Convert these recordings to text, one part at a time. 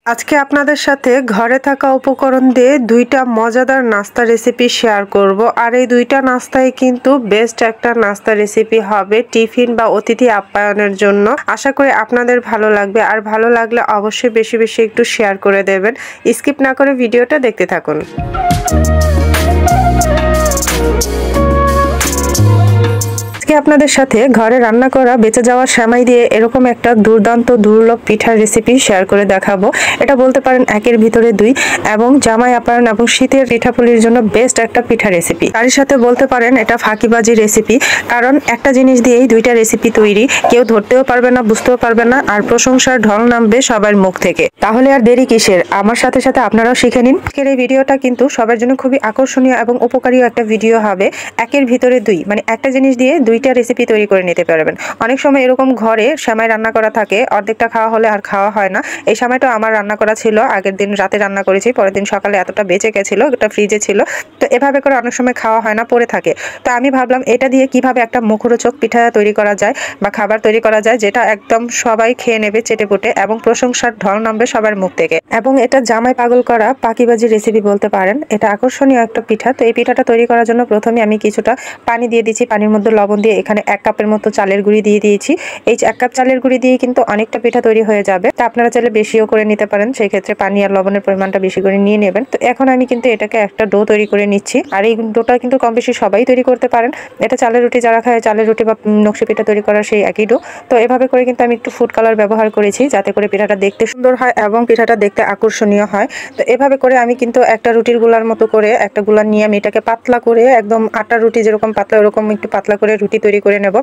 আজকে আপনাদের সাথে ঘরে থাকা উপকরণ দিয়ে দুইটা মজাদার নাস্তা রেসিপি শেয়ার করব। আর এই দুইটা নাস্তাই কিন্তু বেস্ট একটা নাস্তা রেসিপি হবে টিফিন বা অতিথি আপ্যায়নের জন্য। আশা করি আপনাদের ভালো লাগবে, আর ভালো লাগলে অবশ্যই বেশি বেশি একটু শেয়ার করে দেবেন। স্কিপ না করে ভিডিওটা দেখতে থাকুন। আপনাদের সাথে ঘরে রান্না করা বেঁচে যাওয়া সেমাই দিয়ে এরকম একটা দুর্দান্ত দুর্লভ পিঠার রেসিপি শেয়ার করে দেখাবো। এটা বলতে পারেন একের ভিতরে দুই, এবং জামাই আপ্যায়ন এবং শীতের পিঠাপুলির জন্য বেস্ট একটা পিঠা রেসিপি। তার সাথে বলতে পারেন এটা ফাঁকিবাজি রেসিপি, কারণ একটা জিনিস দিয়েই দুইটা রেসিপি তৈরি। কেউ ধরতেও পারবে না, বুঝতেও পারবে না, আর প্রশংসার ঢল নামবে সবার মুখ থেকে। তাহলে আর দেরি কিসের, আমার সাথে সাথে আপনারাও শিখে নিন। আজকের এই ভিডিওটা কিন্তু সবার জন্য খুবই আকর্ষণীয় এবং উপকারী একটা ভিডিও হবে। একের ভিতরে দুই, মানে একটা জিনিস দিয়ে দুইটা রেসিপি তৈরি করে নিতে পারবেন। অনেক সময় এরকম ঘরে সেমাই রান্না করা থাকে, অর্ধেকটা খাওয়া হলে আর খাওয়া হয় না। এই সময়টা আমার রান্না করা ছিল, আগের দিন রাতে রান্না করেছি, পরের দিন সকালে এতটা বেঁচে গেছিল, এটা ফ্রিজে ছিল। তো এভাবে করে অনেক সময় খাওয়া হয় না, পড়ে থাকে। তো আমি ভাবলাম এটা দিয়ে কিভাবে একটা মুখরোচক পিঠা তৈরি করা যায় বা খাবার তৈরি করা যায়, যেটা একদম সবাই খেয়ে নেবে চেটেপুটে এবং প্রশংসার ঢল নামবে সবার মুখ থেকে। এবং এটা জামাই পাগল করা পাকিবাজি রেসিপি বলতে পারেন। এটা আকর্ষণীয় একটা পিঠা। তো এই পিঠাটা তৈরি করার জন্য প্রথমে আমি কিছুটা পানি দিয়ে দিচ্ছি, পানির মধ্যে লবণ দিয়ে এখানে 1 কাপের মতো চালের গুঁড়ি দিয়ে দিয়েছি। এই 1 কাপ চালের গুঁড়ি দিয়ে কিন্তু অনেকটা পিঠা তৈরি হয়ে যাবে। তা আপনারা চাইলে বেশিও করে নিতে পারেন, সেই ক্ষেত্রে পানি আর লবণের পরিমাণটা বেশি করে নিয়ে নেবেন। তো এখন আমি কিন্তু এটাকে একটা ডো তৈরি করে নিচ্ছি, আর এই ডোটা কিন্তু কম বেশি সবাই তৈরি করতে পারেন। এটা চালের রুটি যারা খায়, চালের রুটি বা নকশি পিঠা তৈরি করার সেই একই ডো। তো এভাবে করে কিন্তু আমি একটু ফুড কালার ব্যবহার করেছি, যাতে করে পিঠাটা দেখতে সুন্দর হয় এবং পিঠাটা দেখতে আকর্ষণীয় হয়। তো এভাবে করে আমি কিন্তু একটা রুটির গুলার মতো করে একটা গুলা নিয়ে আমি এটাকে পাতলা করে, একদম আটার রুটি যেরকম পাতলা ওরকম একটু পাতলা করে রুটি তৈরি করে নেব।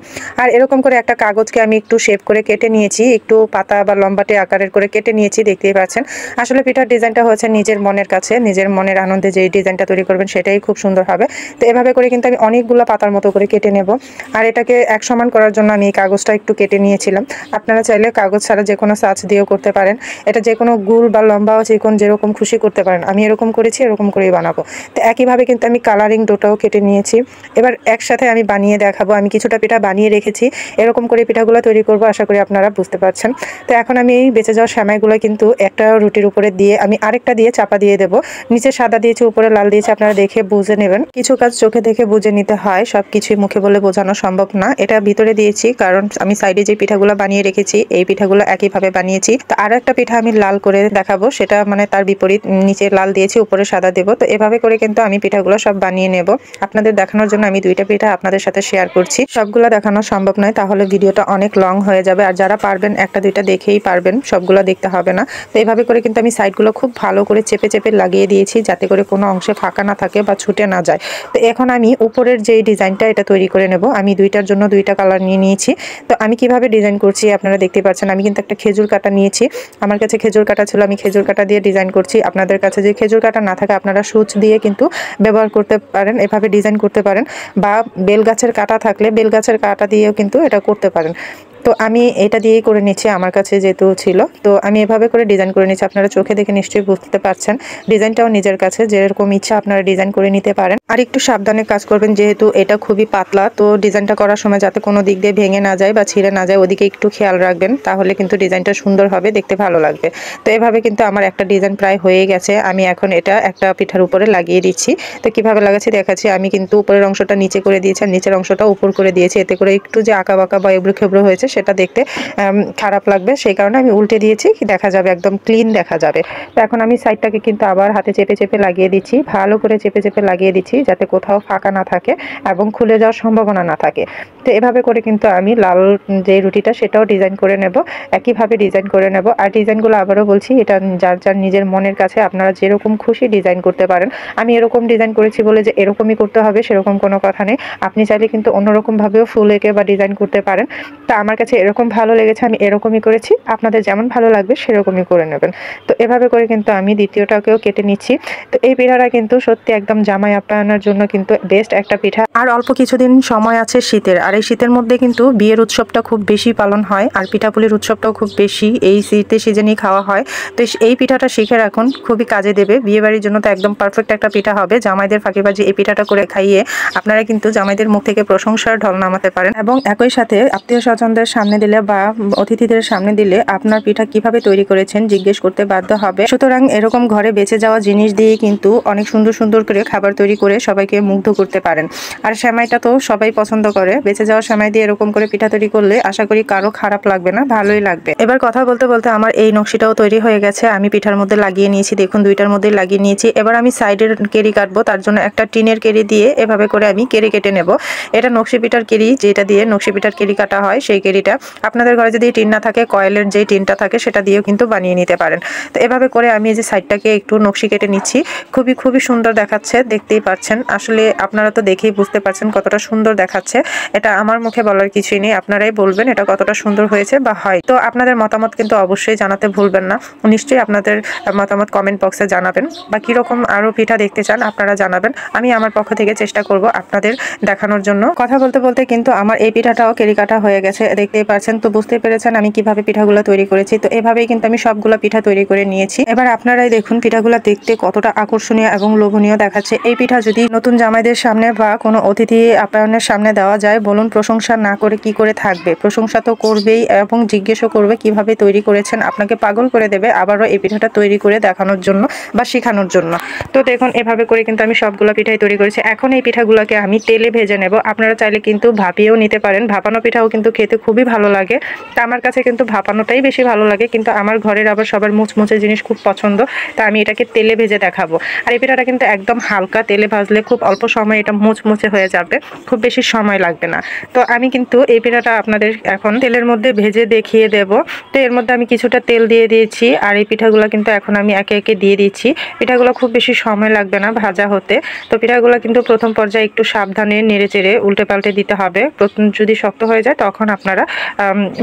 আর এরকম করে একটা কাগজকে আমি একটু শেপ করে কেটে নিয়েছি, একটু পাতা বা লম্বাটে আকারের করে কেটে নিয়েছি, দেখতেই পাচ্ছেন। আসলে পিঠার ডিজাইনটা হচ্ছে নিজের মনের কাছে, নিজের মনের আনন্দে যে ডিজাইনটা তৈরি করবেন সেটাই খুব সুন্দর হবে। তো এভাবে করে কিন্তু আমি অনেকগুলো পাতার মতো করে কেটে নেব। আর এটাকে এক সমান করার জন্য আমি এই কাগজটা একটু কেটে নিয়েছিলাম। আপনারা চাইলে কাগজ ছাড়া যে কোনো সাজ দিয়েও করতে পারেন। এটা যে কোনো গোল বা লম্বা চিকন যেরকম খুশি করতে পারেন। আমি এরকম করেছি, এরকম করেই বানাবো। তো একইভাবে কিন্তু আমি কালারিং ডোটাও কেটে নিয়েছি। এবার একসাথে আমি বানিয়ে দেখাবো। আমি কিছুটা পিঠা বানিয়ে রেখেছি, এরকম করে পিঠাগুলো তৈরি করব। আশা করি আপনারা বুঝতে পারছেন। তো এখন আমি এই বেঁচে যাওয়া সেমাইগুলো কিন্তু একটা রুটির উপরে দিয়ে আমি আরেকটা দিয়ে চাপা দিয়ে দেব। নিচে সাদা দিয়েছি, উপরে লাল দিয়েছি, আপনারা দেখে বুঝে নেবেন। কিছু কাজ চোখে দেখে বুঝে নিতে হয়, সবকিছুই মুখে বলে বোঝানো সম্ভব না। এটা ভিতরে দিয়েছি কারণ আমি সাইডে যে পিঠাগুলো বানিয়ে রেখেছি এই পিঠাগুলো একইভাবে বানিয়েছি। তো আরো একটা পিঠা আমি লাল করে দেখাবো, সেটা মানে তার বিপরীত, নিচে লাল দিয়েছি, উপরে সাদা দেব। তো এভাবে করে কিন্তু আমি পিঠাগুলো সব বানিয়ে নেব। আপনাদের দেখানোর জন্য আমি দুইটা পিঠা আপনাদের সাথে শেয়ার করছি। সবগুলো দেখানো সম্ভব নয়, তাহলে ভিডিওটা অনেক লং হয়ে যাবে। আর যারা পারবেন একটা দুইটা দেখেই পারবেন, সবগুলো দেখতে হবে না। তো এইভাবে করে কিন্তু আমি সাইডগুলো খুব ভালো করে চেপে চেপে লাগিয়ে দিয়েছি, যাতে করে কোনো অংশে ফাঁকা না থাকে বা ছুটে না যায়। তো এখন আমি উপরের যে ডিজাইনটা এটা তৈরি করে নেব। আমি দুইটার জন্য দুইটা কালার নিয়ে নিয়েছি। তো আমি কিভাবে ডিজাইন করছি আপনারা দেখতে পাচ্ছেন। আমি কিন্তু একটা খেজুর কাটা নিয়েছি, আমার কাছে খেজুর কাটা ছিল, আমি খেজুর কাটা দিয়ে ডিজাইন করছি। আপনাদের কাছে যে খেজুর কাটা না থাকে আপনারা সূচ দিয়ে কিন্তু ব্যবহার করতে পারেন, এভাবে ডিজাইন করতে পারেন। বা বেল গাছের কাটা থাকলে বেল গাছের কাটা দিয়েও কিন্তু এটা করতে পারেন। তো আমি এটা দিয়েই করে নিচ্ছি, আমার কাছে যেহেতু ছিল। তো আমি এভাবে করে ডিজাইন করে নিচ্ছি, আপনারা চোখে দেখে নিশ্চয়ই বুঝতে পারছেন। ডিজাইনটাও নিজের কাছে যেরকম ইচ্ছা আপনারা ডিজাইন করে নিতে পারেন। আর একটু সাবধানে কাজ করবেন, যেহেতু এটা খুবই পাতলা। তো ডিজাইনটা করার সময় যাতে কোনো দিক দিয়ে ভেঙে না যায় বা ছিঁড়ে না যায়, ওদিকে একটু খেয়াল রাখবেন, তাহলে কিন্তু ডিজাইনটা সুন্দর হবে, দেখতে ভালো লাগবে। তো এভাবে কিন্তু আমার একটা ডিজাইন প্রায় হয়ে গেছে। আমি এখন এটা একটা পিঠার উপরে লাগিয়ে দিচ্ছি। তো কিভাবে লাগাচ্ছি দেখাচ্ছি। আমি কিন্তু উপরের অংশটা নিচে করে দিয়েছি আর নিচের অংশটা উপর করে দিয়েছি, এতে করে একটু যে আঁকা বাঁকা বা এবড়ো খেবড়ো হয়েছে সেটা দেখতে খারাপ লাগবে, সেই কারণে আমি উল্টে দিয়েছি, দেখা যাবে একদম ক্লিন দেখা যাবে। তো এখন আমি সাইডটাকে কিন্তু আবার হাতে চেপে চেপে লাগিয়ে দিচ্ছি, ভালো করে চেপে চেপে লাগিয়ে দিচ্ছি, যাতে কোথাও ফাঁকা না থাকে এবং খুলে যাওয়ার সম্ভাবনা না থাকে। তো এভাবে করে কিন্তু আমি লাল যে রুটিটা সেটাও ডিজাইন করে নেব, একইভাবে ডিজাইন করে নেব। আর ডিজাইনগুলো আবারও বলছি, এটা যার যার নিজের মনের কাছে, আপনারা যেরকম খুশি ডিজাইন করতে পারেন। আমি এরকম ডিজাইন করেছি বলে যে এরকমই করতে হবে সেরকম কোনো কথা নেই। আপনি চাইলে কিন্তু অন্যরকম ভাবেও ফুল এঁকে বা ডিজাইন করতে পারেন। তা আমার কাছে এরকম ভালো লেগেছে, আমি এরকমই করেছি। আপনাদের যেমন ভালো লাগবে সেরকমই করে নেবেন। তো এভাবে করে কিন্তু আমি দ্বিতীয়টাকেও কেটে নিচ্ছি। তো এই পিঠাটা কিন্তু সত্যি একদম জামাই আপ্যায়নের জন্য কিন্তু বেস্ট একটা পিঠা। আর অল্প কিছুদিন সময় আছে শীতের, আর এই শীতের মধ্যে কিন্তু বিয়ের উৎসবটা খুব বেশি পালন হয়, আর পিঠাপুলির উৎসবটাও খুব বেশি এই শীতের সিজনেই খাওয়া হয়। তো এই পিঠাটা শিখে রাখুন, খুবই কাজে দেবে। বিয়ে বাড়ির জন্য তো একদম পারফেক্ট একটা পিঠা হবে। জামাইদের ফাঁকিবাজি এই পিঠাটা করে খাইয়ে আপনারা কিন্তু জামাইদের মুখ থেকে প্রশংসার ঢল নামাতে পারেন, এবং একই সাথে আত্মীয় স্বজনদের গেস্টদের সামনে দিলে বা অতিথিদের সামনে দিলে আপনার পিঠা কিভাবে তৈরি করেছেন জিজ্ঞেস করতে বাধ্য হবে। সুতরাং এরকম ঘরে বেঁচে যাওয়া জিনিস দিয়ে কিন্তু অনেক সুন্দর সুন্দর করে খাবার তৈরি করে সবাইকে মুগ্ধ করতে পারেন। আর সেমাইটা তো সবাই পছন্দ করে। বেঁচে যাওয়া সেমাই দিয়ে এরকম করে পিঠা তৈরি করলে আশা করি কারো খারাপ লাগবে না, ভালোই লাগবে। এবার কথা বলতে বলতে আমার এই নকশিটাও তৈরি হয়ে গেছে। আমি পিঠার মধ্যে লাগিয়ে নিয়েছি, দেখুন দুইটার মধ্যে লাগিয়ে নিয়েছি। এবার আমি সাইডের কেরি কাটবো, তার জন্য একটা টিনের কেরি দিয়ে এভাবে করে আমি কেরি কেটে নেব। এটা নকশি পিঠার কেরি, যেটা দিয়ে নকশি পিঠার কেরি কাটা হয় সেই কেরিটা। আপনাদের ঘরে যদি টিন না থাকে, কয়েলের যে টিনটা থাকে সেটা দিয়েও কিন্তু বানিয়ে নিতে পারেন। তো এভাবে করে আমি এই যে সাইডটাকে একটু নকশি কেটে নিচ্ছি। খুবই সুন্দর দেখাচ্ছে, দেখতেই পাচ্ছেন। আসলে আপনারা তো দেখেই বুঝতে পারছেন কতটা সুন্দর দেখাচ্ছে। এটা আমার মুখে বলার কিছুই নেই, আপনারাই বলবেন এটা কতটা সুন্দর হয়েছে বা হয়। তো আপনাদের মতামত কিন্তু অবশ্যই জানাতে ভুলবেন না। নিশ্চয়ই আপনাদের মতামত কমেন্ট বক্সে জানাবেন, বা কিরকম আরো পিঠা দেখতে চান আপনারা জানাবেন। আমি আমার পক্ষ থেকে চেষ্টা করব আপনাদের দেখানোর জন্য। কথা বলতে বলতে কিন্তু আমার এই পিঠাটাও কেরি কাটা হয়ে গেছে, দেখতেই পাচ্ছেন। তো বুঝতে পেরেছেন আমি কিভাবে পিঠাগুলো তৈরি করেছি। তো এভাবেই কিন্তু আমি সবগুলো পিঠা তৈরি করে নিয়েছি। এবার আপনারাই দেখুন পিঠাগুলো দেখতে কতটা আকর্ষণীয় এবং লোভনীয় দেখাচ্ছে। এই পিঠা যদি নতুন জামাইদের সামনে বা কোনো অতিথি আপ্যায়নের সামনে দেওয়া যায়, বলুন প্রশংসা না করে কি করে থাকবে? প্রশংসা তো করবেই এবং জিজ্ঞেসও করবে কিভাবে তৈরি করেছেন, আপনাকে পাগল করে দেবে আবারও এই পিঠাটা তৈরি করে দেখানোর জন্য বা শেখানোর জন্য। তো দেখুন এভাবে করে কিন্তু আমি সবগুলো পিঠাই তৈরি করেছি। এখন এই পিঠাগুলোকে আমি তেলে ভেজে নেব। আপনারা চাইলে কিন্তু ভাপিয়েও নিতে পারেন, ভাপানো পিঠাও কিন্তু খেতে খুবই ভালো লাগে। তা আমার কাছে কিন্তু ভাপানোটাই বেশি ভালো লাগে, কিন্তু আমার ঘরের আবার সবার মুচমুচে জিনিস খুব পছন্দ, তা আমি এটাকে তেলে ভেজে দেখাবো। আর এই পিঠাটা কিন্তু একদম হালকা তেলে ভাজলে খুব অল্প সময় এটা মুচমুচে হয়ে যাবে, খুব বেশি সময় লাগবে না। তো আমি কিন্তু এই পিঠাটা আপনাদের এখন তেলের মধ্যে ভেজে দেখিয়ে দেব। তো এর মধ্যে আমি কিছুটা তেল দিয়ে দিয়েছি, আর এই পিঠাগুলো কিন্তু এখন আমি একে একে দিয়ে দিচ্ছি। পিঠাগুলো খুব বেশি সময় লাগবে না ভাজা হতে। তো পিঠাগুলো কিন্তু প্রথম পর্যায়ে একটু সাবধানে নেড়ে চেড়ে উল্টে পাল্টে দিতে হবে। প্রথম যদি শক্ত হয়ে যায় তখন আপনারা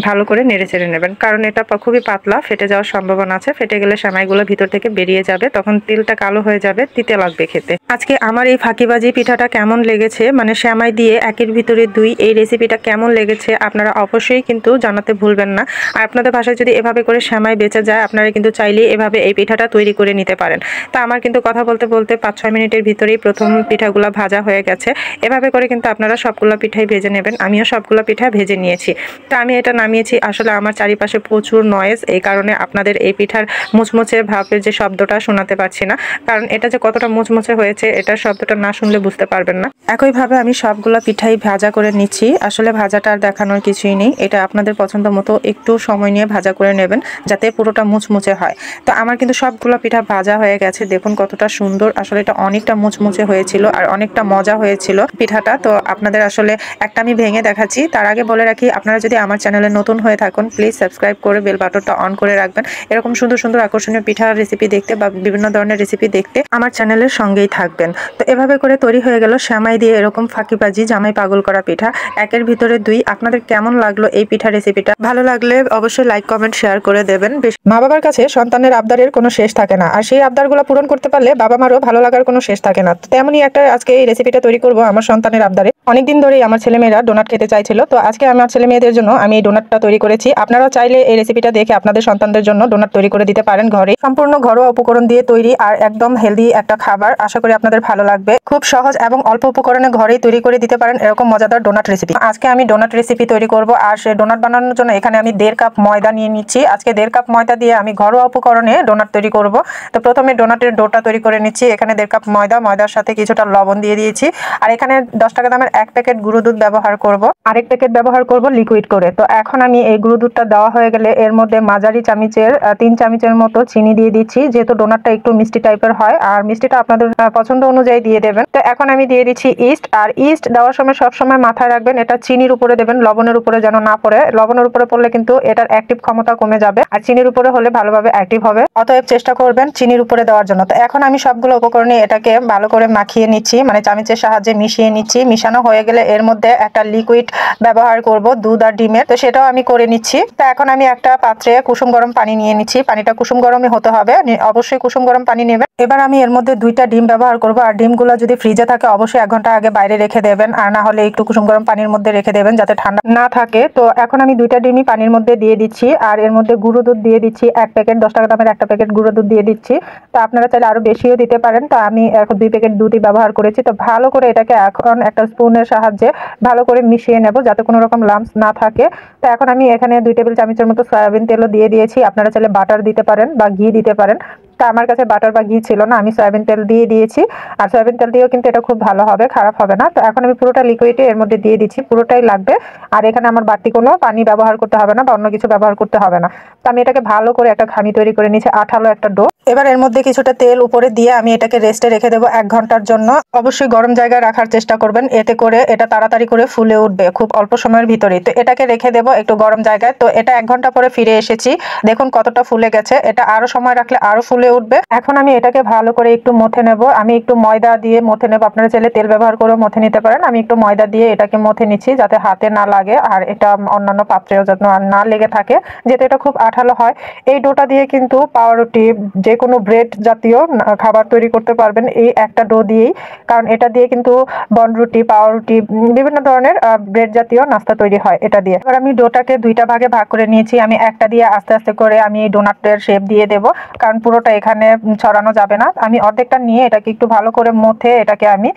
ভালো করে নেড়ে চেড়ে নেবেন, কারণ এটা খুবই পাতলা, ফেটে যাওয়ার সম্ভাবনা আছে। ফেটে গেলে সেমাইগুলো ভিতর থেকে বেরিয়ে যাবে, তখন তেলটা কালো হয়ে যাবে, তিতে লাগবে খেতে। আজকে আমার এই ফাঁকিবাজি পিঠাটা কেমন লেগেছে, মানে সেমাই দিয়ে একের ভিতরে দুই, এই রেসিপিটা কেমন লেগেছে আপনারা অবশ্যই কিন্তু জানাতে ভুলবেন না। আর আপনাদের ভাষায় যদি এভাবে করে সেমাই বেঁচে যায়, আপনারা কিন্তু চাইলেই এভাবে এই পিঠাটা তৈরি করে নিতে পারেন। তো আমার কিন্তু কথা বলতে বলতে 5-6 মিনিটের ভিতরেই প্রথম পিঠাগুলো ভাজা হয়ে গেছে। এভাবে করে কিন্তু আপনারা সবগুলো পিঠাই ভেজে নেবেন। আমিও সবগুলো পিঠা ভেজে নিয়েছি। তো আমি এটা নামিয়েছি। আসলে আমার চারিপাশে প্রচুর নয়েজ, এই কারণে আপনাদের এই পিঠার মুচমুচে ভাবের যে শব্দটা শোনাতে পারছি না, কারণ এটা যে কতটা মুচমুচে হয়েছে এটার শব্দটা না শুনলে বুঝতে পারবেন না। একইভাবে আমি সবগুলো পিঠাই ভাজা করে নিচ্ছি। আসলে ভাজাটা আর দেখানোর কিছুই নেই, এটা আপনাদের পছন্দ মতো একটু সময় নিয়ে ভাজা করে নেবেন যাতে পুরোটা মুচমুচে হয়। তো আমার কিন্তু সবগুলো পিঠা ভাজা হয়ে গেছে, দেখুন কতটা সুন্দর। আসলে এটা অনেকটা মুচমুচে হয়েছিল আর অনেকটা মজা হয়েছিল পিঠাটা। তো আপনাদের আসলে একটা আমি ভেঙে দেখাচ্ছি। তার আগে বলে রাখি, আপনারা যদি আমার চ্যানেলে নতুন হয়ে থাকুন প্লিজ সাবস্ক্রাইব করে বেল বাটনটা অন করে রাখবেন। এরকম সুন্দর সুন্দর আকর্ষণীয় পিঠার রেসিপি দেখতে বা বিভিন্ন ধরনের রেসিপি দেখতে আমার চ্যানেলের সঙ্গেই থাকবেন। তো এভাবে করে তৈরি হয়ে গেল সেমাই দিয়ে এরকম ফাঁকিবাজি জামাই পাগল করা পিঠা, একের ভিতরে দুই। আপনাদের কেমন লাগলো এই পিঠা রেসিপিটা? ভালো লাগলে অবশ্যই লাইক কমেন্ট শেয়ার করে দেবেন। মা বাবার কাছে সন্তানের আবদারের কোনো শেষ থাকে না, আর সেই আবদারগুলো পূরণ করতে পারলে বাবা মারও ভালো লাগার কোনো শেষ থাকে না। তো তেমনই একটা আজকে এই রেসিপিটা তৈরি করব আমার সন্তানের আবদারে। অনেকদিন ধরেই আমার ছেলেমেয়েরা ডোনাট খেতে চাইছিল, তো আজকে আমার ছেলে মেয়েদের জন্য আমি এই ডোনাটটা তৈরি করেছি। আপনারাও চাইলে এই রেসিপিটা দেখে আপনাদের সন্তানদের জন্য ডোনাট তৈরি করে দিতে পারেন ঘরে। সম্পূর্ণ ঘরোয়া উপকরণ দিয়ে তৈরি আর একদম হেলদি একটা খাবার, আশা করি আপনাদের ভালো লাগবে। খুব সহজ এবং অল্প উপকরণে ঘরেই তৈরি করে দিতে পারেন এরকম মজাদার ডোনাট রেসিপি। আজকে আমি ডোনাট রেসিপি তৈরি করব, আর সেই ডোনাট বানানোর জন্য এখানে আমি 1.5 কাপ ময়দা নিয়ে নিচ্ছি। আজকে 1.5 কাপ ময়দা দিয়ে আমি ঘরোয়া উপকরণে ডোনাট তৈরি করব। তো প্রথমে ডোনাটের ডোটা তৈরি করে নিচ্ছি। এখানে 1.5 কাপ ময়দা, ময়দার সাথে কিছুটা লবণ দিয়ে দিয়েছি। আর এখানে 10 টাকা দামের 1 প্যাকেট গুঁড়ো দুধ ব্যবহার করব, আরেক প্যাকেট ব্যবহার করব লিকুইড করে। তো এখন আমি এই গুঁড়ো দুধটা দেওয়া হয়ে গেলে এর মধ্যে মাঝারি চামচের 3 চামচের মতো চিনি দিয়ে দিচ্ছি, যেহেতু ডোনাটটা একটু মিষ্টি টাইপের হয়, আর মিষ্টিটা আপনাদের পছন্দ অনুযায়ী দিয়ে দেবেন। তো এখন আমি দিয়ে দিচ্ছি ইস্ট। আর ইস্ট দেওয়ার সময় সবসময় মাথায় রাখবেন এটা চিনির উপরে দেবেন, লবণের উপরে যেন না পড়ে। লবণের উপরে পড়লে কিন্তু এটার অ্যাক্টিভ ক্ষমতা কমে যাবে, আর চিনির উপরে হলে ভালোভাবে অ্যাক্টিভ হবে। অতএব চেষ্টা করবেন চিনির উপরে দেওয়ার জন্য। তো এখন আমি সবগুলো উপকরণে এটাকে ভালো করে মাখিয়ে নিচ্ছি, মানে চামচের সাহায্যে মিশিয়ে নিচ্ছি। মিশানো হয়ে গেলে এর মধ্যে একটা লিকুইড ব্যবহার করব, দুধ আর ডিমের। তো সেটাও আমি করে নিচ্ছি। তো এখন আমি একটা পাত্রে কুসুম গরম পানি নিয়ে নিচ্ছি। পানিটা কুসুম গরমই হতে হবে, অবশ্যই কুসুম গরম পানি নেবেন। এবার আমি এর মধ্যে 2টা ডিম ব্যবহার করব, আর ডিমগুলো যদি ফ্রিজে থাকে অবশ্যই 1 ঘন্টা আগে বাইরে রেখে দেবেন, আর না হলে একটু কুসুম গরম পানির মধ্যে রেখে দেবেন যাতে ঠান্ডা না থাকে। তো এখন আমি 2টা ডিমই পানির মধ্যে দিয়ে দিচ্ছি, আর এর মধ্যে গুঁড়ো দুধ দিয়ে দিচ্ছি 1 প্যাকেট, 10 টাকা দামের একটা প্যাকেট গুঁড়ো দুধ দিয়ে দিচ্ছি। তো আপনারা চাইলে আরো বেশিও দিতে পারেন। তো আমি এখন 2 প্যাকেট দুধই ব্যবহার করেছি। তো ভালো করে এটাকে এখন একটা স্পুনের সাহায্যে ভালো করে মিশিয়ে নেব যাতে কোনো রকম লাম্পস না থাকে। তো এখন আমি এখানে 2 টেবিল চামচের মতো সয়াবিন তেলও দিয়ে দিয়েছি। আপনারা চাইলে বাটার দিতে পারেন বা ঘি দিতে পারেন। তা আমার কাছে বাটার বা ঘি ছিল না, আমি সয়াবিন তেল দিয়ে দিয়েছি। আর সয়াবিন তেল দিয়েও কিন্তু এটা খুব ভালো হবে, খারাপ হবে না। তো এখন আমি পুরোটা লিকুইডে এর মধ্যে দিয়ে দিচ্ছি, পুরোটাই লাগবে। আর এখানে আমার বাড়তি কোনো পানি ব্যবহার করতে হবে না বা অন্য কিছু ব্যবহার করতে হবে না। তো আমি এটাকে ভালো করে একটা ঘামি তৈরি করে নিয়েছি, আঠালো একটা ডো। এবার এর মধ্যে কিছুটা তেল উপরে দিয়ে আমি এটাকে রেস্টে রেখে দেবো 1 ঘন্টার জন্য। অবশ্যই গরম জায়গায় রাখার চেষ্টা করবেন, এতে করে এটা তাড়াতাড়ি করে ফুলে উঠবে খুব অল্প সময়ের ভিতরেই। তো এটাকে রেখে দেবো একটু গরম জায়গায়। তো এটা 1 ঘন্টা পরে ফিরে এসেছি, দেখুন কতটা ফুলে গেছে। এটা আরো সময় রাখলে আরো ফুলে উঠবে। এখন আমি এটাকে ভালো করে একটু মথে নেব। আমি একটু ময়দা দিয়ে মথে নেব, আপনারা চাইলে তেল ব্যবহার করে মথে নিতে পারেন। আমি একটু ময়দা দিয়ে এটাকে মথে নিচ্ছি যাতে হাতে না লাগে আর এটা অন্যান্য পাত্রেও যেন না লেগে থাকে, যেহেতু এটা খুব আঠালো হয়। এই ডোটা দিয়ে কিন্তু পাউরুটি, যে কোনো ব্রেড জাতীয় খাবার তৈরি করতে পারবেন এই একটা ডো দিয়েই, কারণ এটা দিয়ে কিন্তু বনরুটি, পাউরুটি, বিভিন্ন ধরনের ব্রেড জাতীয় নাস্তা তৈরি হয় এটা দিয়ে। এবার আমি ডোটাকে 2টা ভাগে ভাগ করে নিয়েছি। আমি একটা দিয়ে আস্তে আস্তে করে আমি এই ডোনাটের শেপ দিয়ে দেব, কারণ পুরোটা এখানে ছড়ানো যাবে না। আমি অর্ধেকটা নিয়ে এটাকে একটু ভালো করে মথে এটাকে আমি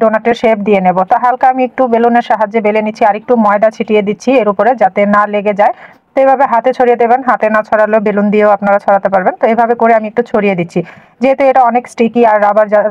ডোনাটের শেপ দিয়ে নেব। তো হালকা আমি একটু বেলুনের সাহায্যে বেলে নিচ্ছি, আর একটু ময়দা ছিটিয়ে দিচ্ছি এর উপরে যাতে না লেগে যায়। তো এইভাবে হাতে ছড়িয়ে দেবেন, হাতে না ছড়ালেও বেলুন দিয়েও আপনারা ছড়াতে পারবেন। তো এইভাবে করে আমি একটু ছড়িয়ে দিচ্ছি, যেহেতু এটা অনেক স্টিকি আর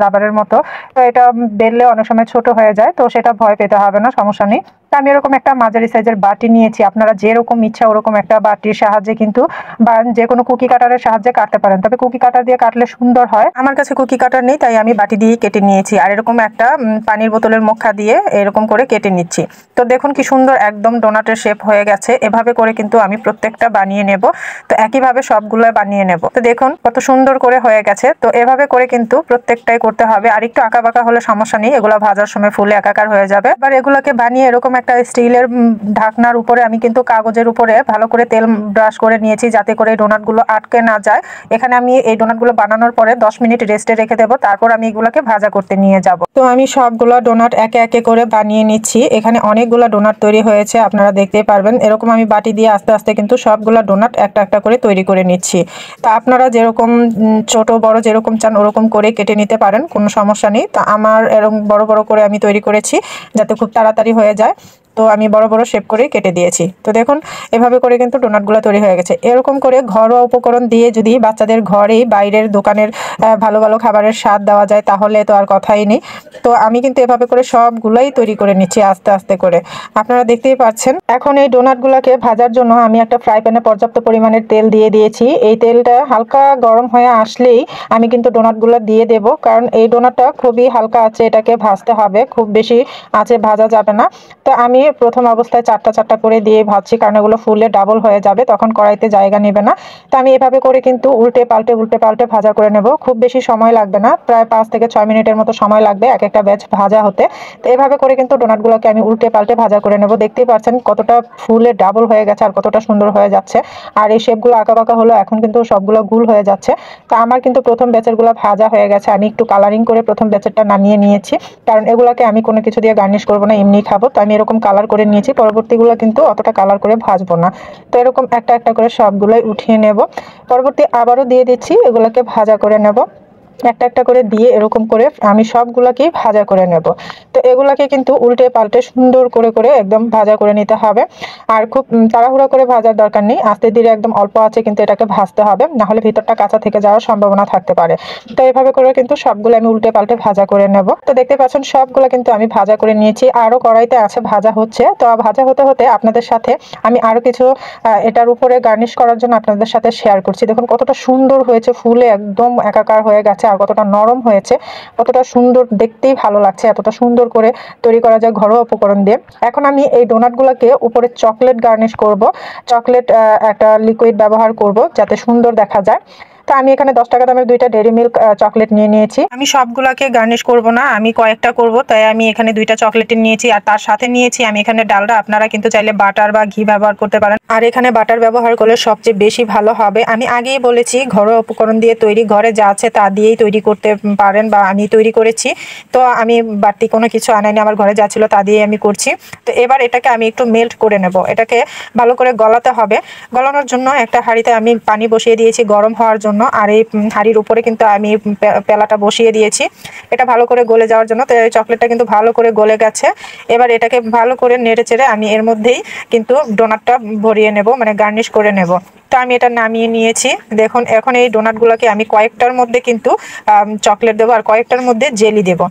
রাবারের মতো, তো এটা বেললে অনেক সময় ছোট হয়ে যায়, তো সেটা ভয় পেতে হবে না, সমস্যা নেই। তো আমি এরকম একটা মাঝারি সাইজের বাটি নিয়েছি, আপনারা যেরকম ইচ্ছা ওরকম একটা বাটির সাহায্যে কিন্তু বা যে কোনো কুকি কাটারের সাহায্যে কাটতে পারেন, তবে কুকি কাটার দিয়ে কাটলে সুন্দর হয়। আমার কাছে কুকি কাটার নেই, তাই আমি বাটি দিয়ে কেটে নিয়েছি। আর এরকম একটা পানির বোতলের মুখা দিয়ে এরকম করে কেটে নিচ্ছি। তো দেখুন কি সুন্দর একদম ডোনাটের শেপ হয়ে গেছে। এভাবে করে কিন্তু আমি প্রত্যেকটা বানিয়ে নেব। তো একইভাবে সবগুলো বানিয়ে নেব। তো দেখুন কত সুন্দর করে হয়ে গেছে। তো এভাবে করে কিন্তু প্রত্যেকটাই করতে হবে, আর একটু আঁকা বাঁকা হলে সমস্যা নেই, এগুলো ভাজার সময় ফুলে একাকার হয়ে যাবে। এবার এগুলোকে বানিয়ে এরকম একটা স্টিলের ঢাকনার উপরে আমি কিন্তু কাগজের উপরে ভালো করে তেল ব্রাশ করে নিয়েছি, যাতে করে ডোনাটগুলো আটকে না যায়। এখানে আমি এই ডোনাটগুলো বানানোর পরে 10 মিনিট রেস্টে রেখে দেবো, তারপর আমি এগুলোকে ভাজা করতে নিয়ে যাব। তো আমি সবগুলো ডোনাট একে একে করে বানিয়ে নিচ্ছি। এখানে অনেকগুলো ডোনাট তৈরি হয়েছে, আপনারা দেখতেই পারবেন। এরকম আমি বাটি দিয়ে আস্তে আস্তে কিন্তু সবগুলো ডোনাট একটা একটা করে তৈরি করে নিচ্ছি। তা আপনারা যেরকম ছোট বড় যেরকম চান ওরকম করে কেটে নিতে পারেন, কোনো সমস্যা নেই। তা আমার এরকম বড় বড় করে আমি তৈরি করেছি যাতে খুব তাড়াতাড়ি হয়ে যায়। তো আমি বড় বড় শেপ করে কেটে দিয়েছি। তো দেখুন এভাবে করে কিন্তু ডোনাটগুলো তৈরি হয়ে গেছে। এরকম করে ঘরোয়া উপকরণ দিয়ে যদি বাচ্চাদের ঘরেই বাইরের দোকানের ভালো ভালো খাবারের স্বাদ দেওয়া যায় তাহলে তো আর কথাই নেই। তো আমি কিন্তু এভাবে করে সবগুলোই তৈরি করে নিচ্ছি আস্তে আস্তে করে, আপনারা দেখতেই পাচ্ছেন। এখন এই ডোনাটগুলোকে ভাজার জন্য আমি একটা ফ্রাই প্যানে পর্যাপ্ত পরিমাণের তেল দিয়ে দিয়েছি। এই তেলটা হালকা গরম হয়ে আসলেই আমি কিন্তু ডোনাটগুলো দিয়ে দেব, কারণ এই ডোনাটটা খুবই হালকা আছে, এটাকে ভাজতে হবে, খুব বেশি আঁচে ভাজা যাবে না। তো আমি প্রথম অবস্থায় চারটা চারটা করে দিয়ে ভাজছি, কারণ এগুলো ফুলে ডাবল হয়ে যাবে, তখন কড়াইতে জায়গা নেবে না। তো আমি এভাবে করে কিন্তু উল্টে পাল্টে ভাজা করে নেব। খুব বেশি সময় লাগবে না, প্রায় 5 থেকে 6 মিনিটের মতো সময় লাগবে এক একটা ব্যাচ ভাজা হতে। তো এভাবে করে কিন্তু ডোনাটগুলোকে আমি উল্টে পাল্টে ভাজা করে নেব। দেখতেই পাচ্ছেন কতটা ফুলে ডাবল হয়ে গেছে আর কতটা সুন্দর হয়ে যাচ্ছে। আর এই শেপগুলো আঁকা বাঁকা হলো, এখন কিন্তু সবগুলো গুল হয়ে যাচ্ছে। তো আমার কিন্তু প্রথম ব্যাচেরগুলো ভাজা হয়ে গেছে। আমি একটু কালারিং করে প্রথম ব্যাচেরটা নামিয়ে নিয়েছি, কারণ এগুলোকে আমি কোনো কিছু দিয়ে গার্নিশ করবো না, এমনি খাবো। তো আমি এরকম কালার করে নিয়েছি, পরবর্তীগুলো কিন্তু অতটা কালার করে ভাজবো না। তো এরকম একটা একটা করে সবগুলোই উঠিয়ে নেব। পরবর্তী আবারও দিয়ে দিচ্ছি, এগুলোকে ভাজা করে নেব। একটা একটা করে দিয়ে এরকম করে আমি সবগুলোকেই ভাজা করে নেব। তো এগুলাকে কিন্তু উল্টে পাল্টে সুন্দর করে করে একদম ভাজা করে নিতে হবে। আর খুব তাড়াহুড়া করে ভাজার দরকার নেই, আস্তে ধীরে একদম অল্প আছে কিন্তু এটাকে ভাজতে হবে, না হলে ভিতরটা কাঁচা থেকে যাওয়ার সম্ভাবনা থাকতে পারে। তো এভাবে করে কিন্তু সবগুলো আমি উল্টে পাল্টে ভাজা করে নেব। তো দেখতে পাচ্ছেন সবগুলো কিন্তু আমি ভাজা করে নিয়েছি, আরো কড়াইতে আছে ভাজা হচ্ছে। তো ভাজা হতে হতে আপনাদের সাথে আমি আরো কিছু এটার উপরে গার্নিশ করার জন্য আপনাদের সাথে শেয়ার করছি। দেখুন কতটা সুন্দর হয়েছে, ফুলে একদম একাকার হয়ে গেছে, আর কতটা নরম হয়েছে, কতটা সুন্দর, দেখতেই ভালো লাগছে। এতটা সুন্দর করে তৈরি করা যায় ঘরোয়া উপকরণ দিয়ে। এখন আমি এই ডোনাটগুলোকে উপরে চকলেট গার্নিশ করব, চকলেট একটা লিকুইড ব্যবহার করব যাতে সুন্দর দেখা যায়। তো আমি এখানে 10 টাকা দামের 2টা ডেইরি মিল্ক চকলেট নিয়ে নিয়েছি। আমি সবগুলোকে গার্নিশ করব না, আমি কয়েকটা করব, তাই আমি এখানে 2টা চকলেট নিয়েছি। আর তার সাথে নিয়েছি আমি এখানে ডালডা, আপনারা কিন্তু চাইলে বাটার বা ঘি ব্যবহার করতে পারেন। আর এখানে বাটার ব্যবহার করলে সবচেয়ে বেশি ভালো হবে। আমি আগেই বলেছি ঘরোয়া উপকরণ দিয়ে তৈরি, ঘরে যা আছে তা দিয়েই তৈরি করতে পারেন, বা আমি তৈরি করেছি। তো আমি বাড়তি কোনো কিছু আনাইনি, আমার ঘরে যা ছিল তা দিয়ে আমি করছি। তো এবার এটাকে আমি একটু মেল্ট করে নেব, এটাকে ভালো করে গলাতে হবে। গলানোর জন্য একটা হাঁড়িতে আমি পানি বসিয়ে দিয়েছি গরম হওয়ার জন্য। জন্য। আর এই হাঁড়ির উপরে কিন্তু আমি পেলাটা বসিয়ে দিয়েছি এটা ভালো করে গলে যাওয়ার জন্য। তো এই চকলেটটা কিন্তু ভালো করে গলে গেছে। এবার এটাকে ভালো করে নেড়ে চেড়ে আমি এর মধ্যেই কিন্তু ডোনাটটা ভরিয়ে নেব, মানে গার্নিশ করে নেব। তো আমি এটা নামিয়ে নিয়েছি। দেখুন এখন এই ডোনাটগুলোকে আমি কয়েকটার মধ্যে কিন্তু চকলেট দেবো আর কয়েকটার মধ্যে জেলি দেব।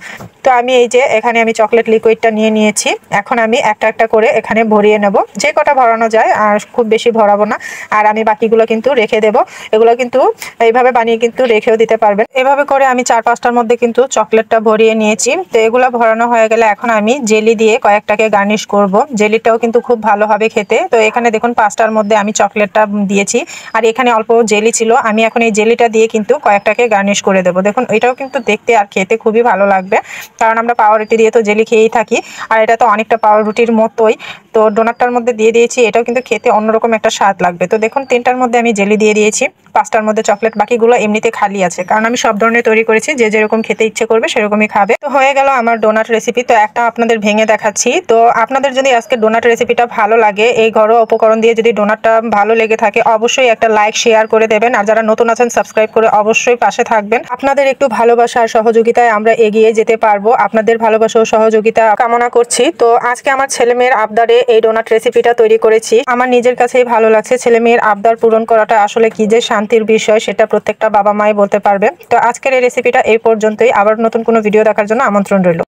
তো আমি এই যে এখানে আমি চকলেট লিকুইডটা নিয়ে নিয়েছি। এখন আমি একটা একটা করে এখানে ভরিয়ে নেব, যে কটা ভরানো যায়, আর খুব বেশি ভরাবো না। আর আমি বাকিগুলো কিন্তু রেখে দেব। এগুলো কিন্তু এইভাবে বানিয়ে কিন্তু রেখেও দিতে পারবেন। এভাবে করে আমি 4-5টার মধ্যে কিন্তু চকলেটটা ভরিয়ে নিয়েছি। তো এগুলো ভরানো হয়ে গেলে এখন আমি জেলি দিয়ে কয়েকটাকে গার্নিশ করব। জেলিটাও কিন্তু খুব ভালো হবে খেতে। তো এখানে দেখুন 5টার মধ্যে আমি চকলেটটা দিয়েছি আর এখানে অল্প জেলি ছিল। আমি এখন এই জেলিটা দিয়ে কিন্তু কয়েকটাকে গার্নিশ করে দেবো। দেখুন এটাও কিন্তু দেখতে আর খেতে খুবই ভালো লাগবে, কারণ আমরা পাউরুটি দিয়ে তো জেলি খেয়েই থাকি। আর এটা তো অনেকটা পাউরুটির মতোই। তো ডোনাটটার মধ্যে দিয়ে দিয়েছি, এটাও কিন্তু খেতে অন্যরকম একটা স্বাদ লাগবে। তো দেখুন 3টার মধ্যে আমি জেলি দিয়ে দিয়েছি, 5টার মধ্যে চকলেট, বাকিগুলো এমনিতে খালি আছে, কারণ আমি সব ধরনের তৈরি করেছি। যে যেরকম খেতে ইচ্ছে করবে সেরকমই খাবে। তো হয়ে গেল আমার ডোনাট রেসিপি। তো একটা আপনাদের ভেঙে দেখাচ্ছি। তো আপনাদের যদি আজকে ডোনাট রেসিপিটা ভালো লাগে, এই ঘরোয়া উপকরণ দিয়ে যদি ডোনাটটা ভালো লেগে থাকে, অবশ্যই একটা লাইক শেয়ার করে দেবেন। আর যারা নতুন আছেন সাবস্ক্রাইব করে অবশ্যই পাশে থাকবেন। আপনাদের একটু ভালোবাসা আর সহযোগিতায় আমরা এগিয়ে যেতে পারবো। আপনাদের ভালোবাসা ও সহযোগিতা কামনা করছি। তো আজকে আমার ছেলে মেয়ের আবদারে এই ডোনাট রেসিপিটা তৈরি করেছি। আমার নিজের কাছেই ভালো লাগছে। ছেলে মেয়ের আবদার পূরণ করাটা আসলে কি যে শান্তির বিষয়, সেটা প্রত্যেকটা বাবা মাই বলতে পারবে। তো আজকের এই রেসিপিটা এই পর্যন্তই। আবার নতুন কোনো ভিডিও দেখার জন্য আমন্ত্রণ রইল।